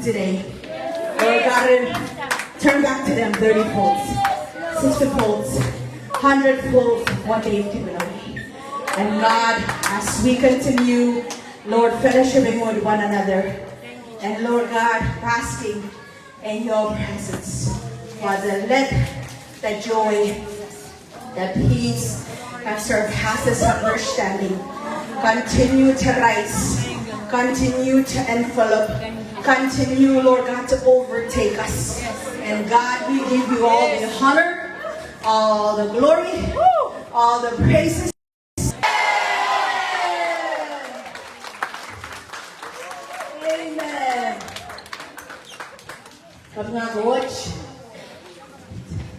today. Lord God, and turn back to them 30 folds, 60 folds, 100 folds of what they've given away. And God, as we continue, Lord, fellowshipping with one another, and Lord God, basking in your presence, Father, let the joy, the peace that surpasses understanding continue to rise, continue to envelop, continue, Lord God, to overtake us. And God, we give you all the honor, all the glory, all the praises. Amen. Come on, watch.